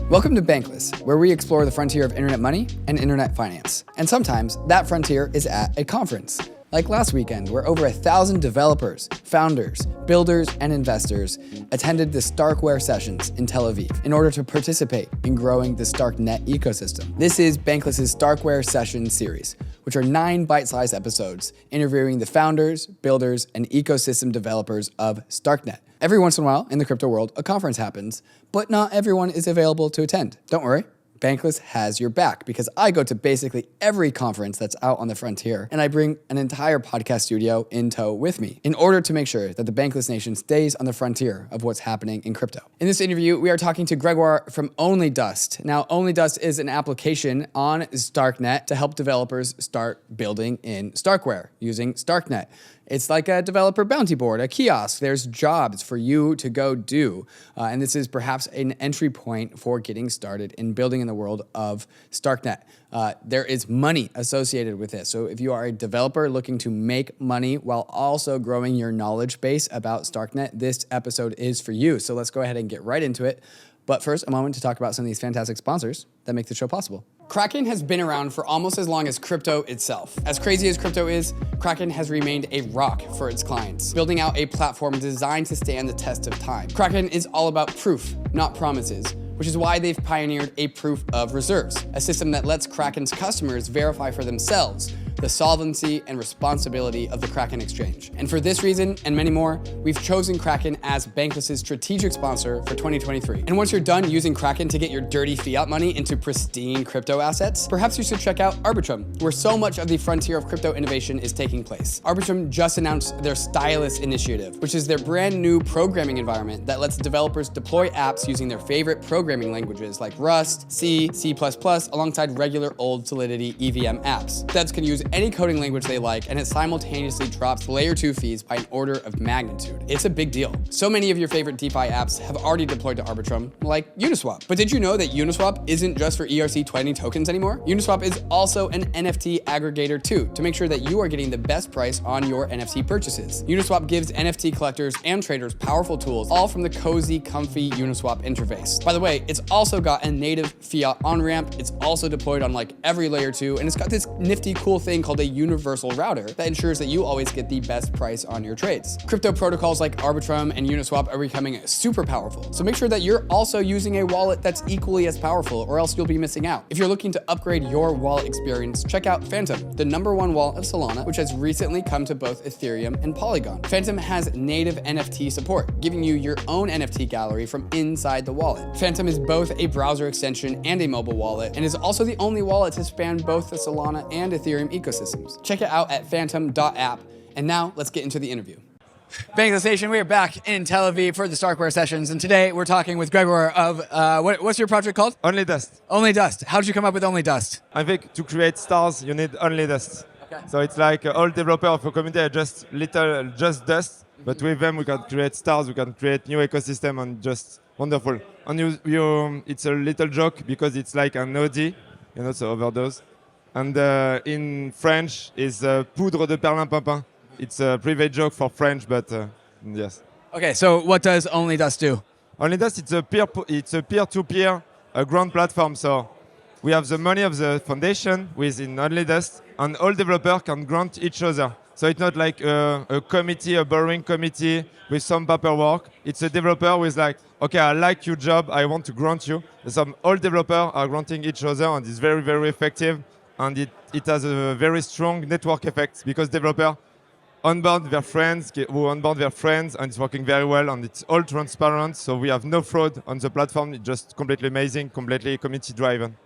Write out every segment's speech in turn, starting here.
Welcome to Bankless, where we explore the frontier of internet money and internet finance. And sometimes that frontier is at a conference, like last weekend, where over 1,000 developers, founders, builders, and investors attended the StarkWare sessions in Tel Aviv in order to participate in growing the StarkNet ecosystem. This is Bankless' StarkWare session series, which are 9 bite-sized episodes interviewing the founders, builders, and ecosystem developers of StarkNet. Every once in a while, in the crypto world, a conference happens, but not everyone is available to attend. Don't worry, Bankless has your back, because I go to basically every conference that's out on the frontier, and I bring an entire podcast studio in tow with me in order to make sure that the Bankless Nation stays on the frontier of what's happening in crypto. In this interview, we are talking to Gregoire from OnlyDust. Now, OnlyDust is an application on StarkNet to help developers start building in StarkWare using StarkNet. It's like a developer bounty board, a kiosk. There's jobs for you to go do. And this is perhaps an entry point for getting started in building in the world of StarkNet. There is money associated with this. So if you are a developer looking to make money while also growing your knowledge base about StarkNet, this episode is for you. So let's go ahead and get right into it. But first, a moment to talk about some of these fantastic sponsors that make the show possible. KRAKEN has been around for almost as long as crypto itself. As crazy as crypto is, KRAKEN has remained a rock for its clients, building out a platform designed to stand the test of time. KRAKEN is all about proof, not promises, which is why they've pioneered a proof of reserves, a system that lets KRAKEN's customers verify for themselves the solvency and responsibility of the KRAKEN exchange. And for this reason, and many more, we've chosen KRAKEN as Bankless' strategic sponsor for 2023. And once you're done using KRAKEN to get your dirty fiat money into pristine crypto assets, perhaps you should check out ARBITRUM, where so much of the frontier of crypto innovation is taking place. ARBITRUM just announced their Stylus initiative, which is their brand new programming environment that lets developers deploy apps using their favorite programming languages like Rust, C, C++, alongside regular old Solidity EVM apps. Devs can use any coding language they like, and it simultaneously drops layer 2 fees by an order of magnitude. It's a big deal. So many of your favorite DeFi apps have already deployed to ARBITRUM, like UNISWAP. But did you know that UNISWAP isn't just for ERC20 tokens anymore? UNISWAP is also an NFT aggregator too, to make sure that you are getting the best price on your NFT purchases. UNISWAP gives NFT collectors and traders powerful tools, all from the cozy, comfy Uniswap interface. By the way, it's also got a native fiat on-ramp. It's also deployed on like every layer 2, and it's got this nifty cool thing called a universal router that ensures that you always get the best price on your trades. Crypto protocols like ARBITRUM and Uniswap are becoming super powerful, so make sure that you're also using a wallet that's equally as powerful, or else you'll be missing out. If you're looking to upgrade your wallet experience, check out Phantom, the #1 wallet of Solana, which has recently come to both Ethereum and Polygon. Phantom has native NFT support, giving you your own NFT gallery from inside the wallet. Phantom is both a browser extension and a mobile wallet, and is also the only wallet to span both the Solana and Ethereum ecosystems. Check it out at phantom.app. And now let's get into the interview. Bankless Nation, we are back in Tel Aviv for the StarkWare sessions, and today we're talking with Gregoire of, what's your project called? OnlyDust. OnlyDust. How did you come up with OnlyDust? I think to create stars, you need OnlyDust. Okay. So it's like all developer of a community are just dust, but with them we can create stars, we can create new ecosystem, and just wonderful. And it's a little joke because it's like an OD, so overdose. And in French is poudre de perlimpinpin. It's a private joke for French, but yes. Okay, so what does OnlyDust do? OnlyDust, it's a peer-to-peer grant platform. So we have the money of the foundation within OnlyDust, and all developers can grant each other. So it's not like a committee, a borrowing committee with some paperwork. It's a developer with like, okay, I like your job, I want to grant you. All developers are granting each other, and it's very, very effective. And it has a very strong network effect because developers onboard their friends, and it's working very well, and it's all transparent, so we have no fraud on the platform. It's just completely amazing, completely community-driven.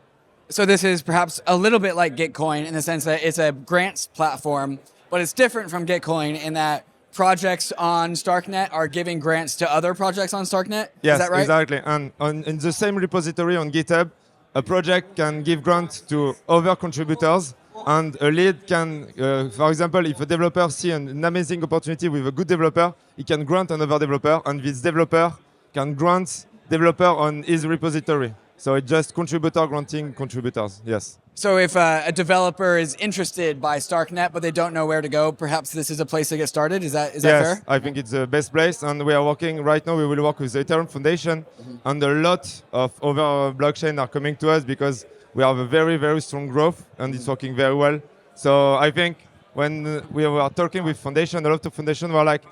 So this is perhaps a little bit like Gitcoin in the sense that it's a grants platform, but it's different from Gitcoin in that projects on StarkNet are giving grants to other projects on StarkNet? Yes, is that right? Exactly. And in the same repository on GitHub, a project can give grants to other contributors, and a lead can, for example, if a developer sees an amazing opportunity with a good developer, he can grant another developer, and this developer can grant developer on his repository. So it's just contributor granting contributors, yes. So if a developer is interested by StarkNet, but they don't know where to go, perhaps this is a place to get started. Is that Yes, fair? I think it's the best place, and we are working right now. We will work with the Ethereum Foundation, and a lot of other blockchain are coming to us because we have a very, very strong growth, and it's working very well. So I think when we were talking with foundation, a lot of foundation were like,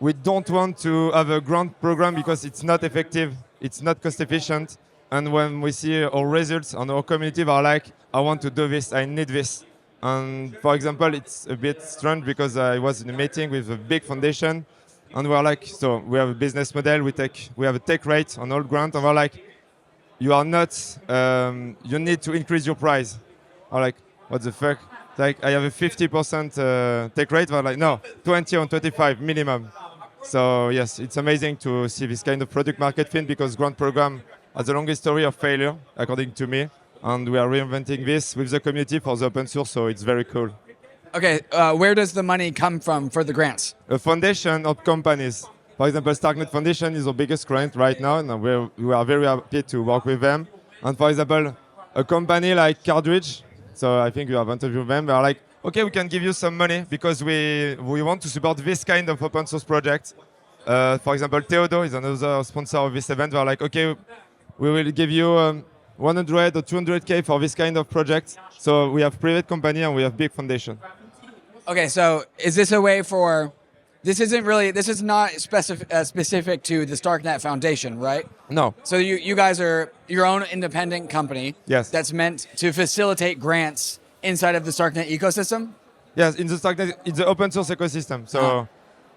we don't want to have a grant program because it's not effective, it's not cost efficient. And when we see our results and our community are like, I want to do this, I need this. And for example, it's a bit strange because I was in a meeting with a big foundation, and we're like, so we have a business model, we have a take rate on all grants, and we're like, you are not, you need to increase your price. I'm like, what the fuck? Like, I have a 50% take rate. We're like, no, 20 or 25 minimum. So yes, it's amazing to see this kind of product market fit because grant program has a long history of failure, according to me. And we are reinventing this with the community for the open source, so it's very cool. Okay, where does the money come from for the grants? A foundation of companies. For example, StarkNet Foundation is our biggest client right now, and we are very happy to work with them. And for example, a company like Cardridge, so I think you have interviewed them, they are like, okay, we can give you some money because we want to support this kind of open source project. For example, Theodo is another sponsor of this event. They are like, okay, we will give you 100 or 200K for this kind of project. So we have private company and we have big foundation. Okay, so is this a way for, this is not specific to the StarkNet Foundation, right? No. So you guys are your own independent company. Yes. That's meant to facilitate grants inside of the StarkNet ecosystem? Yes, in the StarkNet, it's the open source ecosystem. So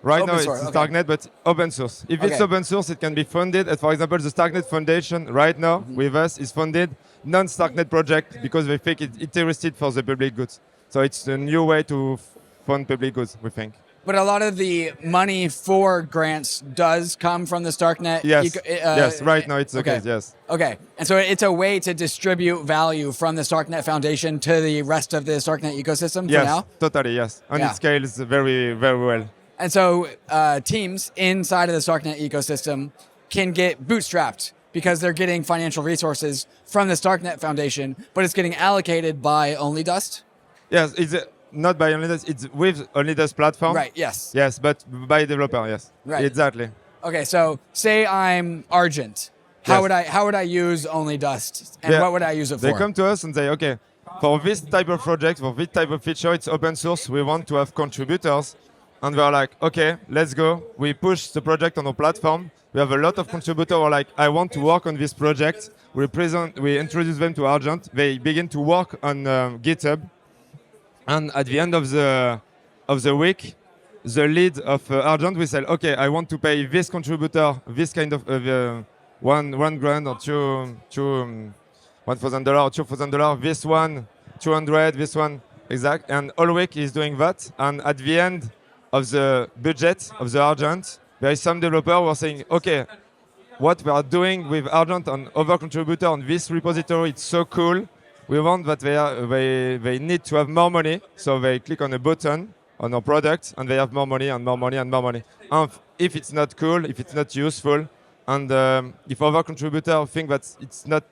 right Open now source, it's okay. StarkNet, but open source. If it's Okay. open source, it can be funded. And for example, the StarkNet Foundation right now with us is funded non-StarkNet project because they think it's interested for the public goods. So it's a new way to fund public goods, we think. But a lot of the money for grants does come from the StarkNet. Yes, yes. Right now it's the okay. case. Yes. Okay, and so it's a way to distribute value from the StarkNet Foundation to the rest of the StarkNet ecosystem for Yes, now? totally. Yes, and Yeah. it scales very, very well. And so teams inside of the StarkNet ecosystem can get bootstrapped because they're getting financial resources from the StarkNet Foundation, but it's getting allocated by OnlyDust? Yes, it's not by OnlyDust. It's with OnlyDust platform. Right, yes. Yes, but by developer. Yes. Right. Exactly. Okay, so say I'm Argent. How would I use OnlyDust, and what would I use it for? They come to us and say, okay, for this type of project, for this type of feature, it's open source. We want to have contributors. And we're like, okay, let's go. We push the project on our platform. We have a lot of contributors who are like, I want to work on this project. We introduce them to Argent. They begin to work on GitHub. And at the end of the week, the lead of Argent will say, okay, I want to pay this contributor this kind of $1,000 or $1,000 or $2,000. This one, 200. This one, exact. And all week he's doing that. And at the end of the budget of the Argent, there is some developer who are saying, okay, what we are doing with Argent and other contributor on this repository, it's so cool. We want that they need to have more money. So they click on a button on our product and they have more money and more money and more money. And if it's not cool, if it's not useful, and if other contributors think that it's not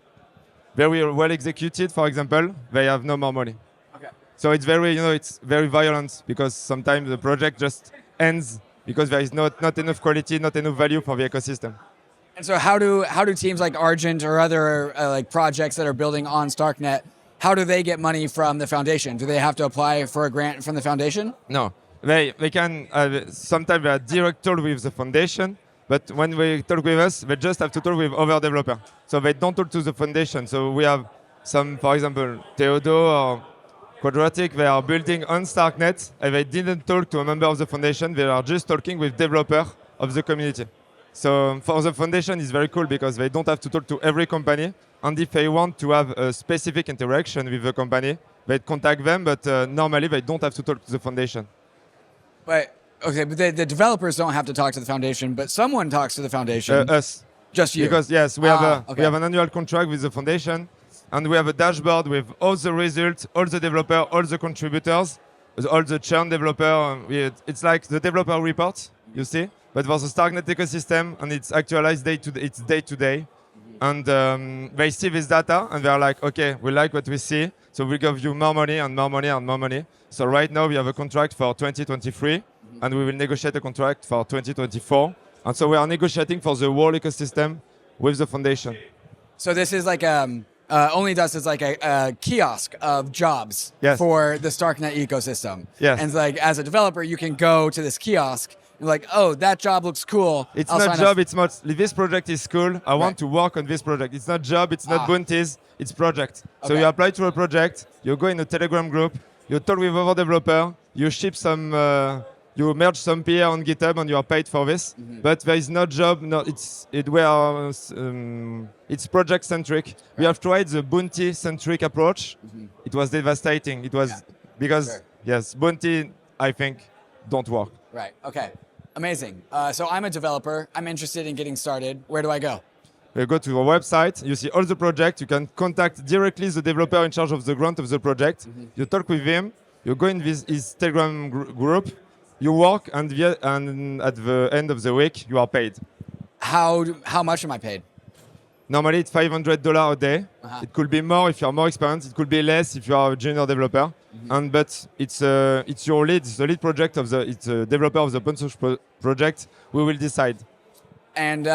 very well executed, for example, they have no more money. Okay. So it's it's very violent because sometimes the project just ends because there is not enough quality, not enough value for the ecosystem. And so how do teams like Argent or other like projects that are building on StarkNet, how do they get money from the foundation? Do they have to apply for a grant from the foundation? No, they can. Sometimes they are direct talk with the foundation, but when they talk with us, they just have to talk with other developers. So they don't talk to the foundation. So we have some, for example, Theodo or Quadratic, they are building on StarkNet, and they didn't talk to a member of the foundation. They are just talking with developers of the community. So for the foundation, it's very cool because they don't have to talk to every company. And if they want to have a specific interaction with the company, they contact them, but normally they don't have to talk to the foundation. But the developers don't have to talk to the foundation, but someone talks to the foundation. Us. Just you. Because yes, we have an annual contract with the foundation, and we have a dashboard with all the results, all the developers, all the contributors, all the churn developer. It's like the developer report, you see, but for the StarkNet ecosystem, and it's actualized day to day. And they see this data and they're like, okay, we like what we see, so we give you more money and more money and more money. So right now we have a contract for 2023 and we will negotiate a contract for 2024. And so we are negotiating for the whole ecosystem with the foundation. So this is like OnlyDust is like a kiosk of jobs for the StarkNet ecosystem. Yes. And like as a developer, you can go to this kiosk and like, oh, that job looks cool. It's not job, it's not, this project is cool. I want to work on this project. It's not job, it's not bounties, it's project. So you apply to a project, you go in a Telegram group, you talk with other developer, you ship some, you merge some PR on GitHub and you are paid for this. But there is no job, it's project centric. We have tried the bounty centric approach. It was devastating. It was because, yes, bounty, I think, don't work. Right, okay. Amazing. So I'm a developer. I'm interested in getting started. Where do I go? You go to our website, you see all the project, you can contact directly the developer in charge of the grant of the project. You talk with him, you go in his Telegram group, you work, and at the end of the week, you are paid. How much am I paid? Normally, it's $500 a day. It could be more if you are more experienced. It could be less if you are a junior developer. But it's your lead, it's the lead project of it's a developer of the open source project. We will decide. And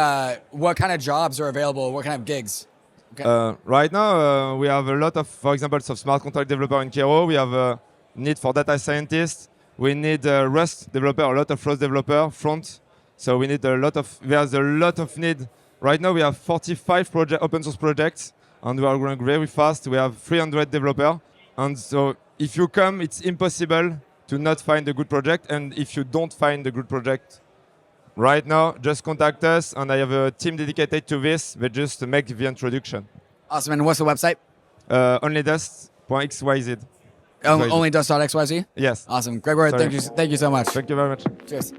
what kind of jobs are available? What kind of gigs? Okay. Right now, we have a lot of, for example, of smart contract developer in Cairo. We have a need for data scientists. We need Rust developer, a lot of Rust developer front. So we need there's a lot of need. Right now we have 45 open source projects and we are growing very fast. We have 300 developers. And so if you come, it's impossible to not find a good project. And if you don't find a good project right now, just contact us. And I have a team dedicated to this, but just to make the introduction. Awesome. And what's the website? Onlydust.xyz. Onlydust.xyz? Yes. Awesome. Gregoire, thank you so much. Thank you very much. Cheers.